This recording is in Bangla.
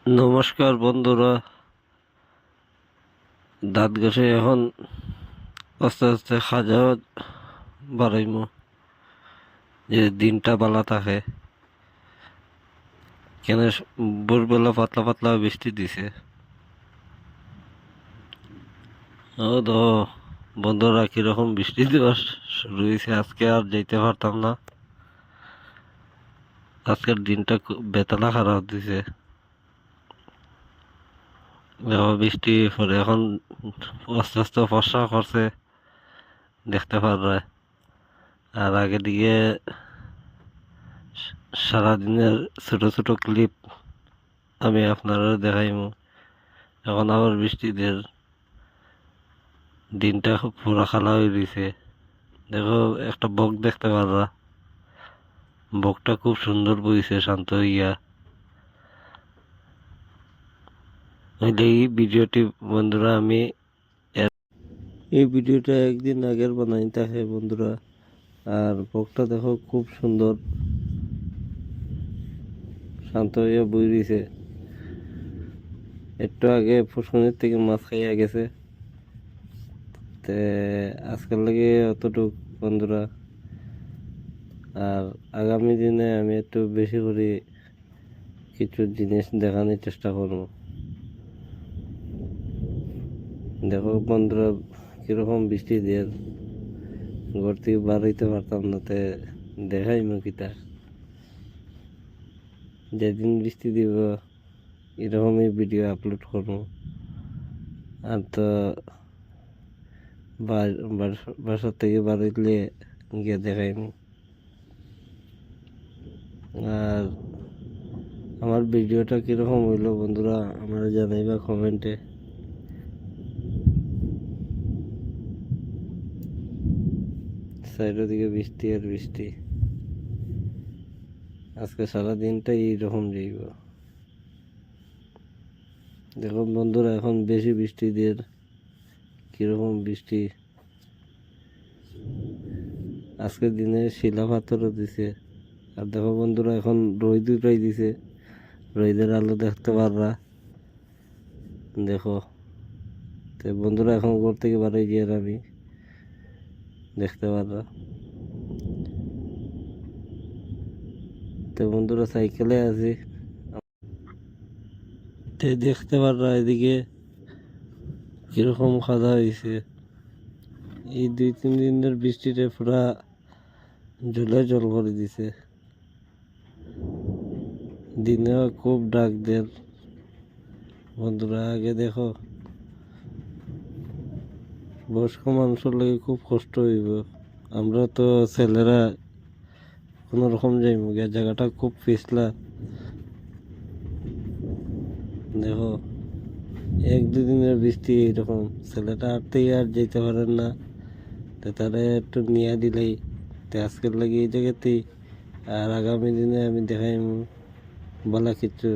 নমস্কার বন্ধুরা, দাঁত ঘষে এখন আস্তে আস্তে খাজা বাড়াইমু যে দিনটা বালা থাকে। কেন ভোরবেলা পাতলা পাতলা বৃষ্টি দিছে। ও তো বন্ধুরা, কিরকম বৃষ্টি দেওয়া শুরু হয়েছে। আজকে আর যাইতে পারতাম না। আজকের দিনটা বেতলা খারাপ দিছে। এখন বৃষ্টি পরে এখন আস্তে আস্তে ফর্সা করছে, দেখতে পারবে। আর আগে দিকে সারাদিনের ছোট ছোট ক্লিপ আমি আপনারা দেখাইমু। এখন আবার বৃষ্টিদের দিনটা পুরা খালা হয়ে দিছে। দেখো, একটা বক দেখতে পাররা। বকটা খুব সুন্দর বইছে শান্ত হইয়া। এই ভিডিওটি বন্ধুরা এই ভিডিওটা একদিন আগের বানাই থাকে বন্ধুরা। আর বকটা দেখো খুব সুন্দর শান্ত হইয়া বই দিছে। একটু আগে ফুসকুনির থেকে মাছ খাইয়া গেছে। তে আজকাল লাগে অতটুক বন্ধুরা। আর আগামী দিনে আমি একটু বেশি করে কিছু জিনিস দেখানোর চেষ্টা করব। দেখো বন্ধুরা, কিরকম বৃষ্টি দিয়ে ঘর থেকে বার হইতে পারতাম না। তে দেখাই মুখিটা যেদিন বৃষ্টি দিব এরকমই ভিডিও আপলোড করবো। আর তো বাসার থেকে বার হইলে গিয়ে দেখাইনি। আর আমার ভিডিওটা কিরকম হইলো বন্ধুরা, আমরা জানাইবা কমেন্টে। সাইডের দিকে বৃষ্টি আর বৃষ্টি। আজকে সারাদিনটাই এইরকম যাইব। দেখুন বন্ধুরা, এখন বেশি বৃষ্টি দিয়ে কিরকম বৃষ্টি। আজকের দিনে শিলা পাথরও দিছে। আর দেখো বন্ধুরা, এখন রোদ উঠাই দিছে। রোদের আলো দেখতে পাররা। দেখো, তো বন্ধুরা এখন ঘর থেকে বাড়ি গিয়ে আমি দেখতে পাররা। তো বন্ধুরা সাইকেলে আছি, দেখতে পাররা এদিকে কিরকম খাদা হয়েছে। এই 2-3 দিনের বৃষ্টিতে পুরা ঝুলে জল করে দিছে। দিনে খুব ডাক দেন বন্ধুরা। আগে দেখো, বয়স্ক মানুষের লাগে খুব কষ্ট হইব। আমরা তো ছেলেরা কোনো রকম যাইব গিয়া, জায়গাটা খুব পিছলা। দেখো, 1-2 দিনের বৃষ্টি এইরকম ছেলেটা আটতেই আর যেতে পারেন না। তো তারা একটু নিয়ে দিলেই তো আজকের লাগে এই জায়গাতেই। আর আগামী দিনে আমি দেখাই বলা কিছু